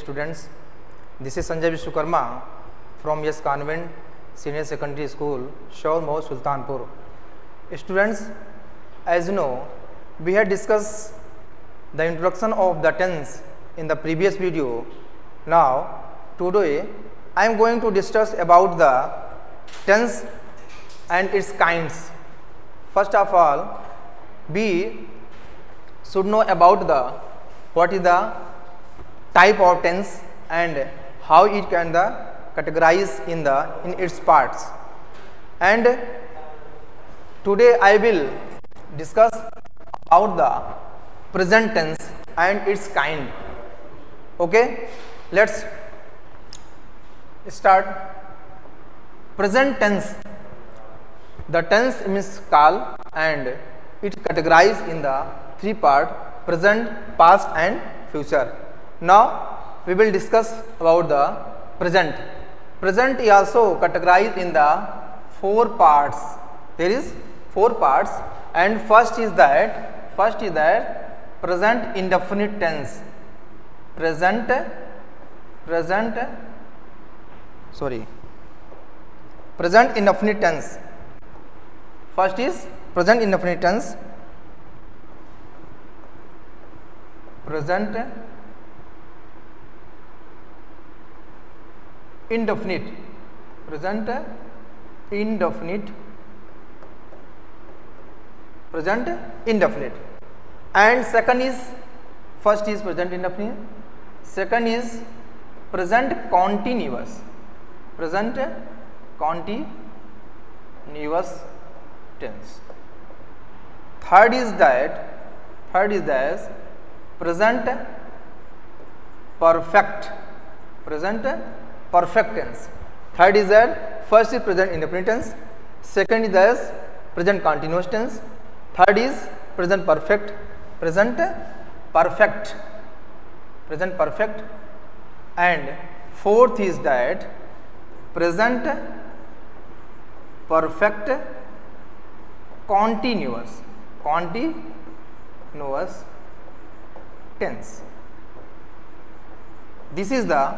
students, this is Sanjay Vishwakarma from Yes Convent Senior Secondary School, Shaur Mohd, Sultanpur. Students, as you know, we had discussed the introduction of the tense in the previous video. Now, today I am going to discuss about the tense and its kinds. First of all, we should know about what is the type of tense and how it can categorize in its parts. And today I will discuss about the present tense and its kind. Okay, let's start. Present tense. The tense means kaal and it categorized in the three parts: present, past and future. Now we will discuss about the present. Present is also categorized in the four parts. There is four parts, and first is that present indefinite tense. Present indefinite tense. First is present indefinite tense. Present indefinite. Present indefinite. And second is, first is present indefinite. Second is present continuous. Present continuous tense. Third is present perfect. Present perfect tense. Third is that first is present indefinite tense. Second is as present continuous tense. Third is present perfect. And fourth is that present perfect continuous tense. This is the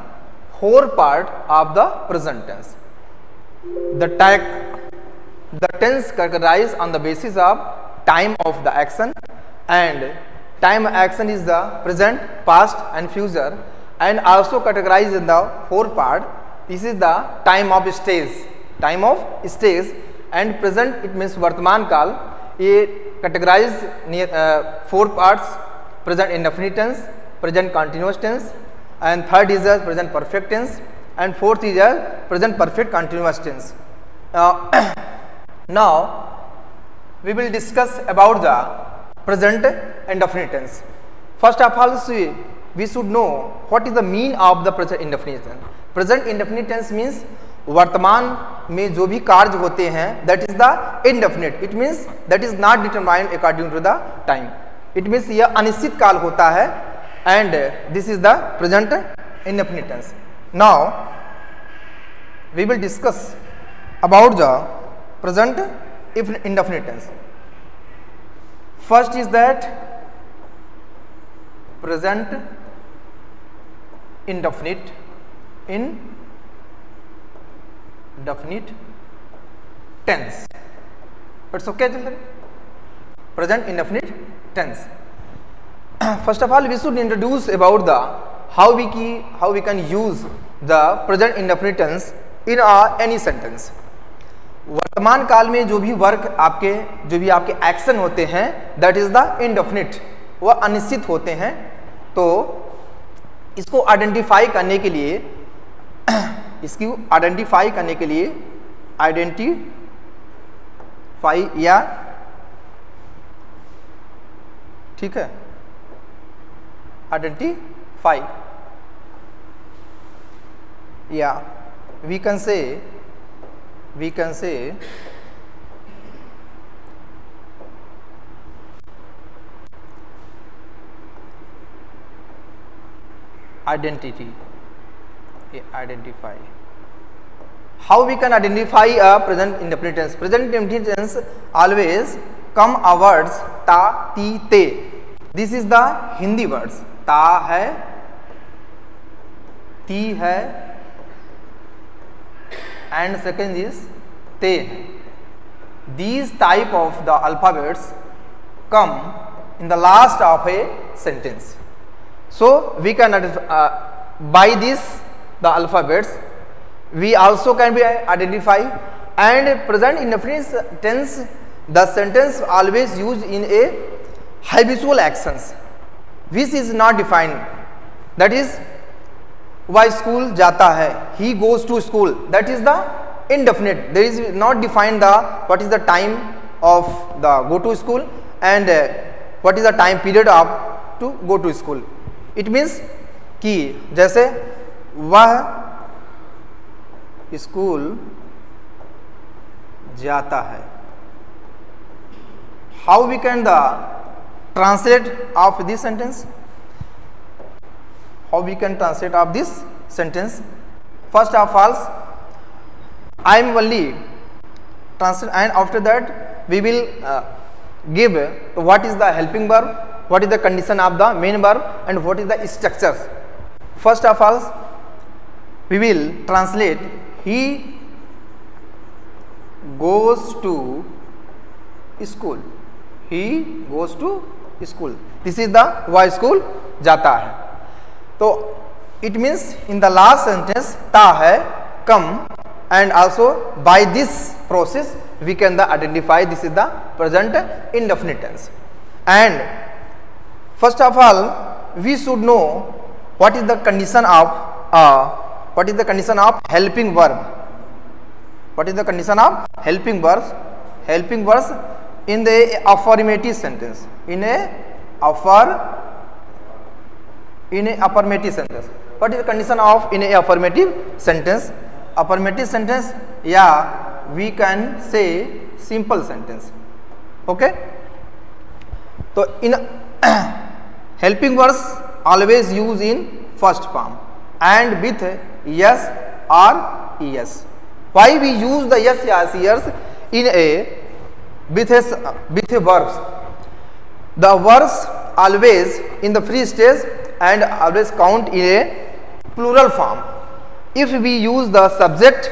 whole part of the present tense. The tense categorized on the basis of time of the action, and time action is the present, past and future, and also categorized in the four part. This is the time of stage, and present it means Vartaman Kal. ये categorized four parts: present indefinite tense, present continuous tense, and third is a present perfect tense, and fourth is a present perfect continuous tense. Now we will discuss about the present indefinite tense. First of all, we should know what is the meaning of the present indefinite tense. Present indefinite tense means वर्तमान में जो भी कार्य होते हैं, that is the indefinite. It means that is not determined according to the time. It means यह अनिश्चित काल होता है, and this is the present indefinite tense. Now we will discuss about the present indefinite tense. First is that present indefinite tense. It's okay, children? Present indefinite tense. First of all, we should introduce about the how we can use the present indefinite tense in any sentence. वर्तमान काल में जो भी आपके action होते हैं, that is the indefinite, वह अनिश्चित होते हैं. तो इसको आइडेंटिफाई करने के लिए आइडेंटिफाई या ठीक है, आइडेंटिफाई या we can say identify. How we can identify a present indefinite tense? Present indefinite tense always come a words ta, ti, te. This is the Hindi words. Ta hai, ती है, and second is te. These type of the alphabets come in the last of a sentence. So we can by this the alphabets we also can be identify, and present indefinite tense the sentence always used in a habitual actions which is not defined. That is, वह school जाता है, he goes to school, that is the indefinite. There is not defined the what is the time of the go to school and what is the time period of to go to school. It means कि जैसे वह school जाता है. How we can the translate of this sentence? How we can translate of this sentence? First of all, I am only translate, and after that we will give what is the helping verb, what is the condition of the main verb, and what is the structure. First of all, we will translate he goes to school. He goes to school. This is the वह school जाता है. तो it means in the last sentence ta है, come, and also by this process we can the identify this is the present indefinite tense. And first of all we should know what is the condition of helping verb. What is the condition of helping verbs? Helping verbs in the affirmative sentence. In a affirmative sentence. What is the condition of in a affirmative sentence? Affirmative sentence, yeah, we can say simple sentence. Okay. So in helping verbs always use in first form and with yes or es. Why we use the yes or yes in a with verbs? The verbs always in the free stage and always count in a plural form. If we use the subject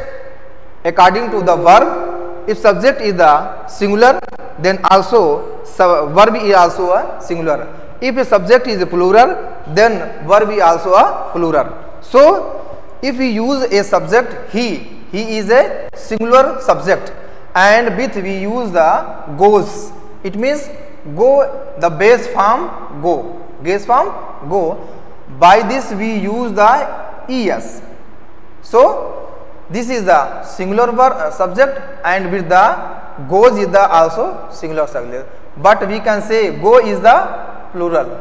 according to the verb, if subject is the singular, then also verb is also a singular. If a subject is a plural, then verb is also a plural. So if we use a subject he is a singular subject, and with we use the goes. It means go, the base form go, base form go. By this we use the es. So this is the singular verb subject, and with the goes is the also singular subject. But we can say go is the plural.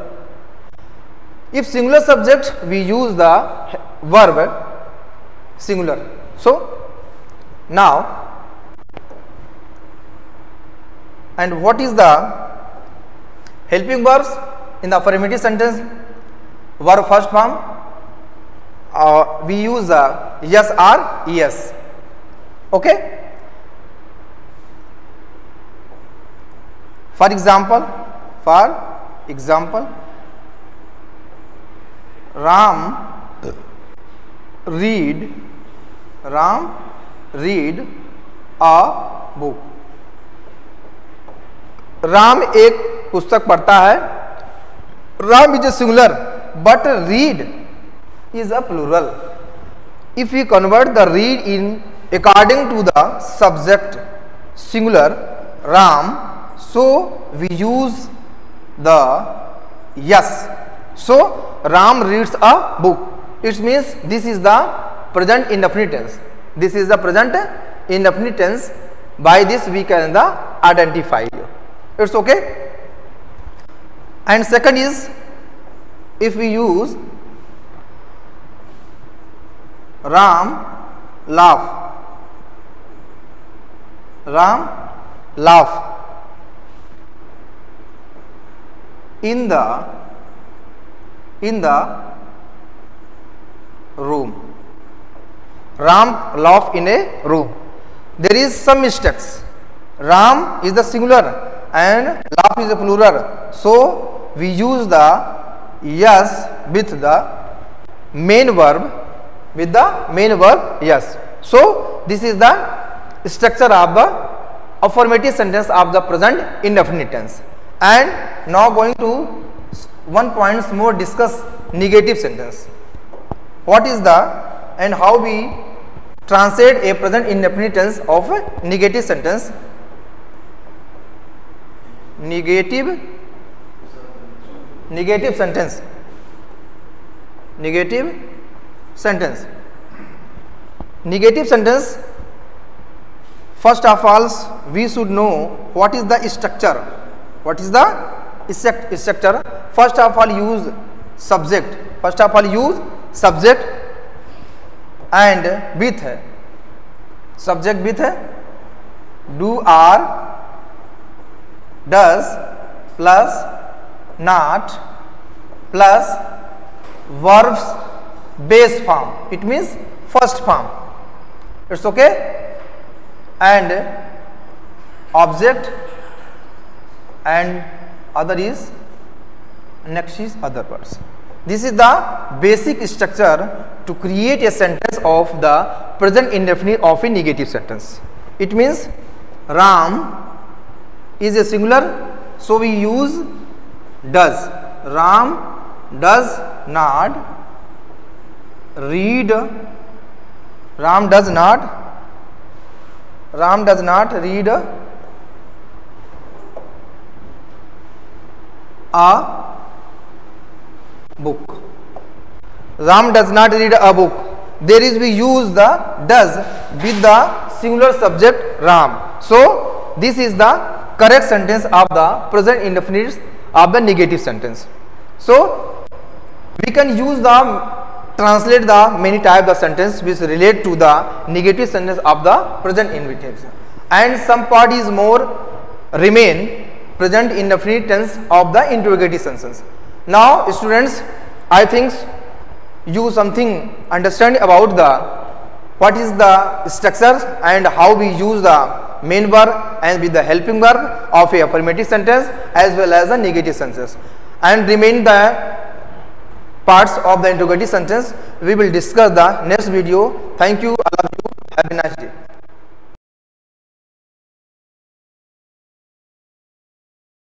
If singular subject we use the verb singular. So now, and what is the helping verbs in the affirmative sentence? Verb first form we use yes or es. Okay. For example, Ram read a book. Ram एक पुस्तक पढ़ता है. Ram is a singular, but read is a plural. If we convert the read in according to the subject singular Ram, so we use the yes. So Ram reads a book. It means this is the present indefinite tense. This is the present indefinite tense. By this we can identify. It's okay. And second is, if we use Ram laugh in the room. Ram laugh in a room. There is some mistakes. Ram is the singular and laugh is a plural. So we use the yes with the main verb with the main verb yes. So this is the structure of the affirmative sentence of the present indefinite tense. And now going to one point more discuss negative sentence. What is the and how we translate a present indefinite tense of a negative sentence. Negative sentence. Negative sentence. First of all, we should know what is the structure. What is the structure? First of all, use subject. And with subject with do, are, does plus not plus verbs base form. It means first form. It's okay. And object and other is next is other words. This is the basic structure to create a sentence of the present indefinite of a negative sentence. It means Ram is a singular, so we use does. Ram does not read. Ram does not read a book. Ram does not read a book. There is we use the does with the singular subject Ram. So this is the correct sentence of the present indefinite of the negative sentence. So we can use the translate the many types of sentence which relate to the negative sentence of the present indefinite, and some part is more remain present indefinite tense of the interrogative sentence. Now students, I think you something understand about the what is the structure and how we use the main verb and with the helping verb of a affirmative sentence as well as the negative sentence, and remain the parts of the interrogative sentence we will discuss the next video. Thank you, all of you. Have a nice day.